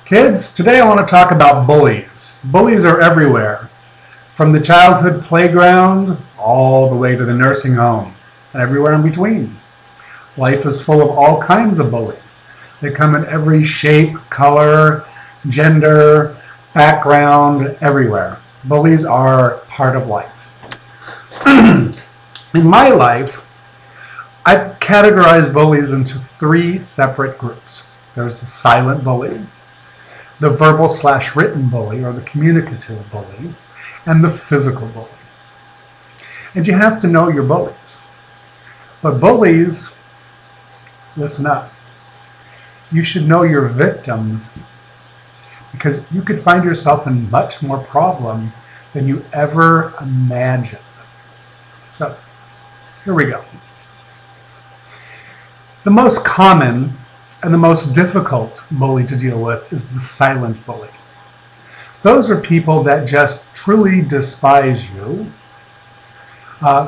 Kids, today I want to talk about bullies. Bullies are everywhere, from the childhood playground all the way to the nursing home and everywhere in between. Life is full of all kinds of bullies. They come in every shape, color, gender, background, everywhere. Bullies are part of life. In my life, I've categorized bullies into three separate groups. There's the silent bully, the verbal/written bully, or the communicative bully, and the physical bully. And you have to know your bullies. But bullies, listen up. You should know your victims, because you could find yourself in much more problem than you ever imagined. So, here we go. The most common and the most difficult bully to deal with is the silent bully. Those are people that just truly despise you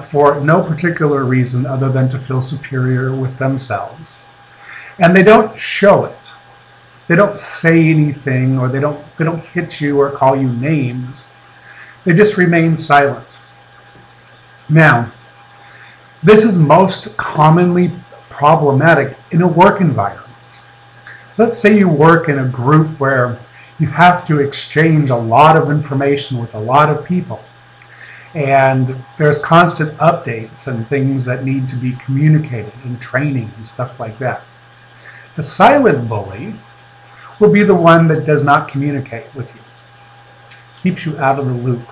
for no particular reason other than to feel superior with themselves. And they don't show it. They don't say anything, or they don't hit you or call you names. They just remain silent. Now, this is most commonly problematic in a work environment. Let's say you work in a group where you have to exchange a lot of information with a lot of people, and there's constant updates and things that need to be communicated and training and stuff like that. The silent bully will be the one that does not communicate with you, keeps you out of the loop,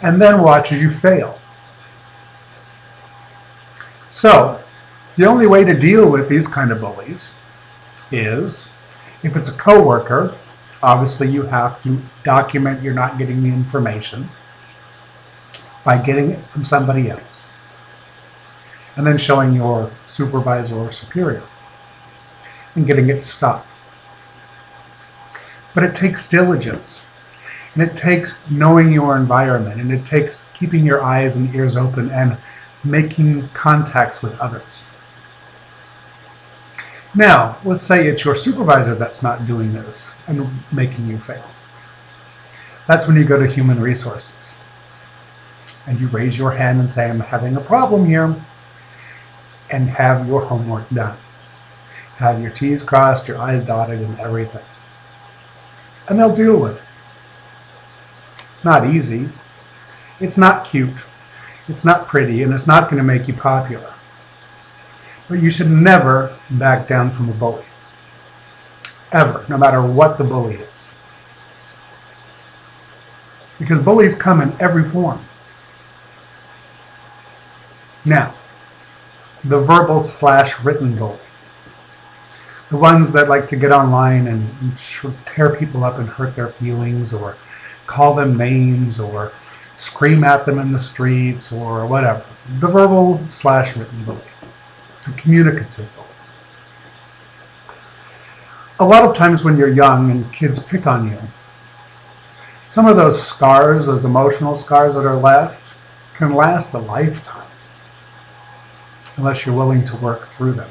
and then watches you fail. So, the only way to deal with these kind of bullies is, if it's a coworker, obviously you have to document you're not getting the information by getting it from somebody else, and then showing your supervisor or superior and getting it to stop. But it takes diligence, and it takes knowing your environment, and it takes keeping your eyes and ears open and making contacts with others. Now, let's say it's your supervisor that's not doing this and making you fail. That's when you go to human resources and you raise your hand and say, I'm having a problem here, and have your homework done. Have your T's crossed, your I's dotted, and everything. And they'll deal with it. It's not easy. It's not cute. It's not pretty, and it's not going to make you popular. But you should never back down from a bully. Ever, no matter what the bully is. Because bullies come in every form. Now, the verbal/written bully. The ones that like to get online and tear people up and hurt their feelings, or call them names, or scream at them in the streets, or whatever. The verbal/written bully. The communicative bully. A lot of times when you're young and kids pick on you, some of those scars, those emotional scars that are left, can last a lifetime unless you're willing to work through them.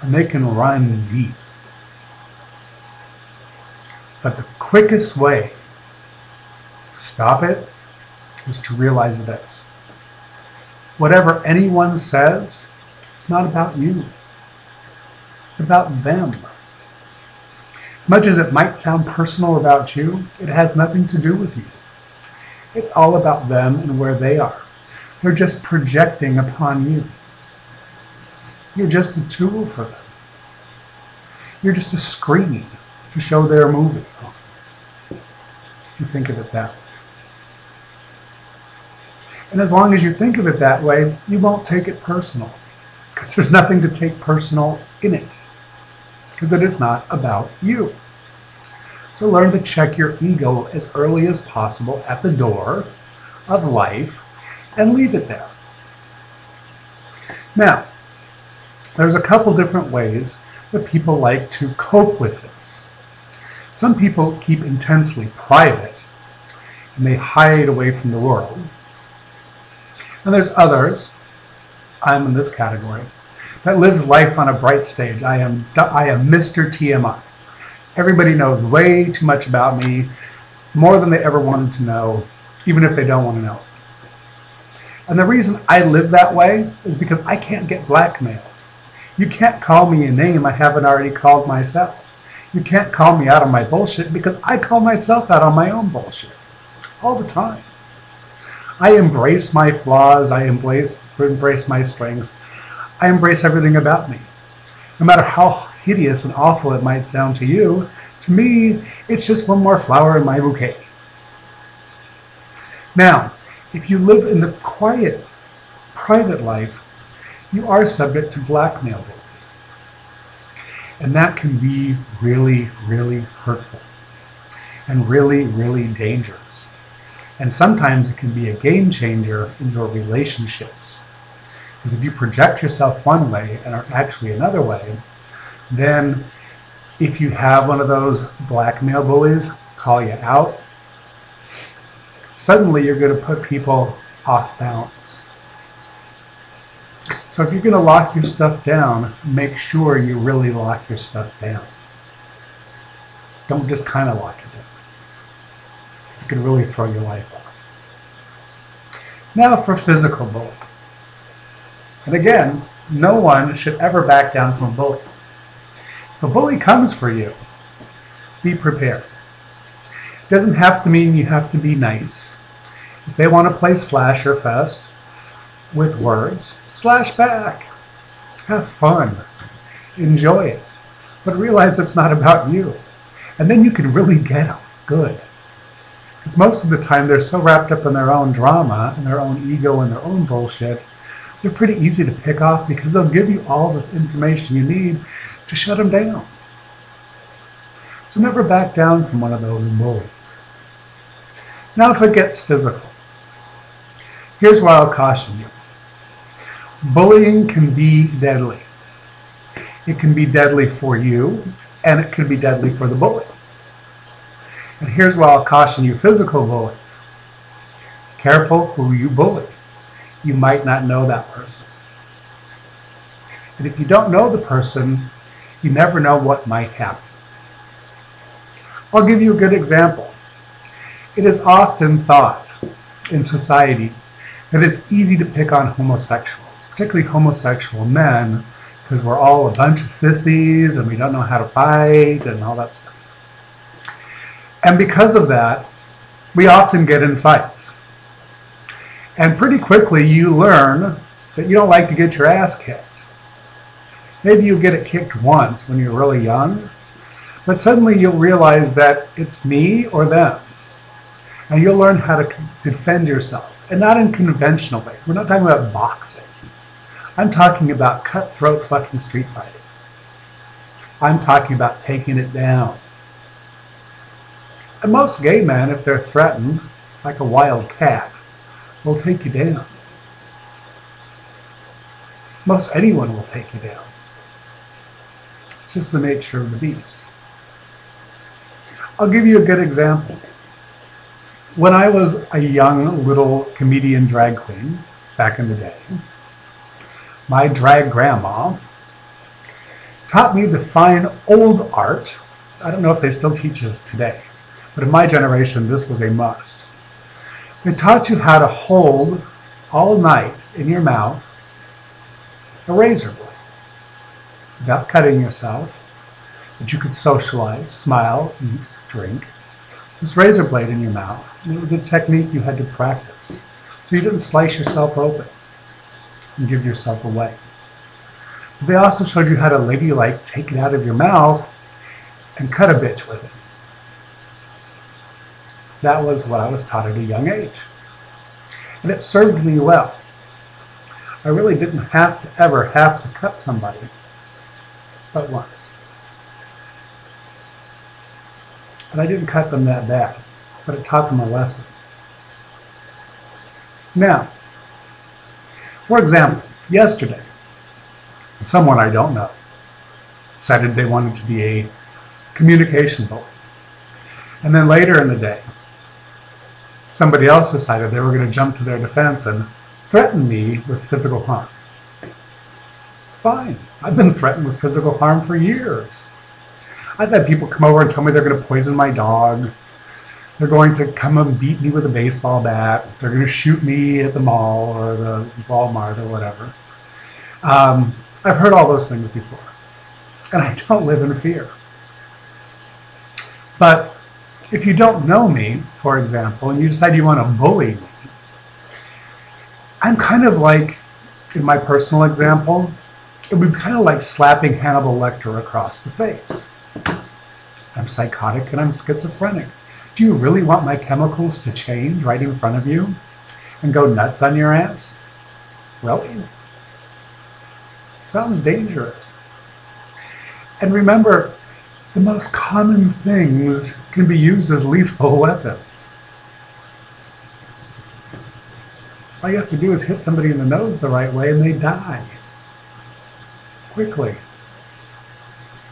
And they can run deep. But the quickest way to stop it is to realize this. Whatever anyone says, it's not about you. It's about them. As much as it might sound personal about you, it has nothing to do with you. It's all about them and where they are. They're just projecting upon you. You're just a tool for them. You're just a screen to show their movie. If you think of it that way. And as long as you think of it that way, you won't take it personal. Because there's nothing to take personal in it. Because it is not about you. So learn to check your ego as early as possible at the door of life and leave it there. Now, there's a couple different ways that people like to cope with this. Some people keep intensely private and they hide away from the world. And there's others, I'm in this category, that lives life on a bright stage. I am Mr. TMI. Everybody knows way too much about me, more than they ever wanted to know, even if they don't want to know. And the reason I live that way is because I can't get blackmailed. You can't call me a name I haven't already called myself. You can't call me out on my bullshit because I call myself out on my own bullshit all the time. I embrace my flaws. I embrace my strengths. I embrace everything about me. No matter how hideous and awful it might sound to you, to me, it's just one more flower in my bouquet. Now, if you live in the quiet, private life, you are subject to blackmail bullies. And that can be really, really hurtful and really, really dangerous. And sometimes it can be a game changer in your relationships. Because if you project yourself one way and are actually another way, then if you have one of those blackmail bullies call you out, suddenly you're going to put people off balance. So if you're going to lock your stuff down, make sure you really lock your stuff down. Don't just kind of lock it down. It's going to really throw your life off. Now for physical bullying. And again, no one should ever back down from a bully. If a bully comes for you, be prepared. It doesn't have to mean you have to be nice. If they want to play slasher fest with words, slash back. Have fun. Enjoy it. But realize it's not about you. And then you can really get them good. Because most of the time they're so wrapped up in their own drama and their own ego and their own bullshit, they're pretty easy to pick off because they'll give you all the information you need to shut them down. So never back down from one of those bullies. Now if it gets physical, here's why I'll caution you. Bullying can be deadly. It can be deadly for you, and it can be deadly for the bully. And here's why I'll caution you physical bullies. Careful who you bully. You might not know that person. And if you don't know the person, you never know what might happen. I'll give you a good example. It is often thought in society that it's easy to pick on homosexuals, particularly homosexual men, because we're all a bunch of sissies and we don't know how to fight and all that stuff. And because of that, we often get in fights. And pretty quickly you learn that you don't like to get your ass kicked. Maybe you'll get it kicked once when you're really young, but suddenly you'll realize that it's me or them. And you'll learn how to defend yourself, and not in conventional ways. We're not talking about boxing. I'm talking about cutthroat fucking street fighting. I'm talking about taking it down. And most gay men, if they're threatened, like a wild cat, will take you down. Most anyone will take you down. It's just the nature of the beast. I'll give you a good example. When I was a young little comedian drag queen back in the day, my drag grandma taught me the fine old art. I don't know if they still teach this today, but in my generation, this was a must. They taught you how to hold all night in your mouth a razor blade without cutting yourself, that you could socialize, smile, eat, drink. This razor blade in your mouth, and it was a technique you had to practice, so you didn't slice yourself open and give yourself away. But they also showed you how to ladylike take it out of your mouth and cut a bitch with it. That was what I was taught at a young age. And it served me well. I really didn't ever have to cut somebody but once. And I didn't cut them that bad, but it taught them a lesson. Now, for example, yesterday, someone I don't know decided they wanted to be a communication bully. And then later in the day, somebody else decided they were going to jump to their defense and threaten me with physical harm. Fine. I've been threatened with physical harm for years. I've had people come over and tell me they're going to poison my dog. They're going to come and beat me with a baseball bat. They're going to shoot me at the mall or the Walmart or whatever. I've heard all those things before. And I don't live in fear. But if you don't know me, for example, and you decide you want to bully me, I'm kind of like, in my personal example, it would be kind of like slapping Hannibal Lecter across the face. I'm psychotic and I'm schizophrenic. Do you really want my chemicals to change right in front of you and go nuts on your ass? Really? Sounds dangerous. And remember, the most common things can be used as lethal weapons. All you have to do is hit somebody in the nose the right way and they die. Quickly.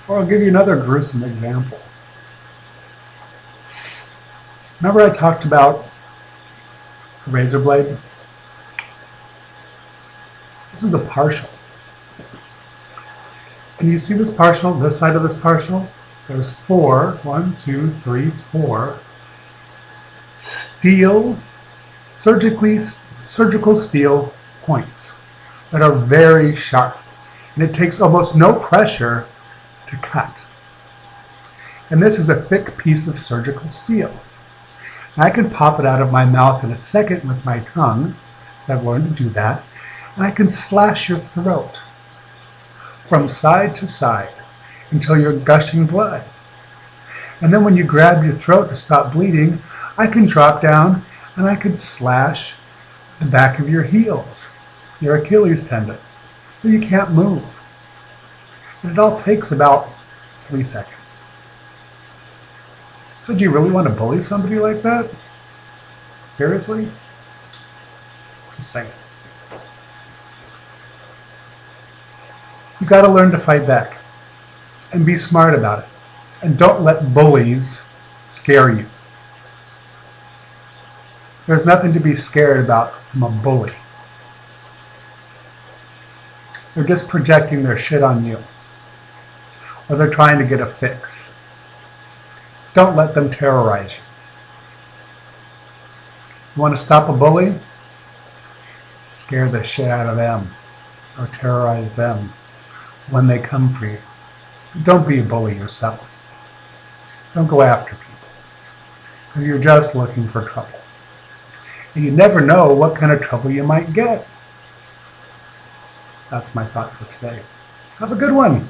Or I'll give you another gruesome example. Remember I talked about the razor blade? This is a partial. And you see this partial, this side of this partial? There's four steel, surgical steel points that are very sharp. And it takes almost no pressure to cut. And this is a thick piece of surgical steel. And I can pop it out of my mouth in a second with my tongue, because I've learned to do that, and I can slash your throat from side to side until you're gushing blood. And then when you grab your throat to stop bleeding, I can drop down and I can slash the back of your heels, your Achilles tendon, so you can't move. And it all takes about 3 seconds. So do you really want to bully somebody like that? Seriously? Just saying. You got to learn to fight back and be smart about it. And don't let bullies scare you. There's nothing to be scared about from a bully. They're just projecting their shit on you. Or they're trying to get a fix. Don't let them terrorize you. You want to stop a bully? Scare the shit out of them. Or terrorize them when they come for you. Don't be a bully yourself. Don't go after people. Because you're just looking for trouble. And you never know what kind of trouble you might get. That's my thought for today. Have a good one.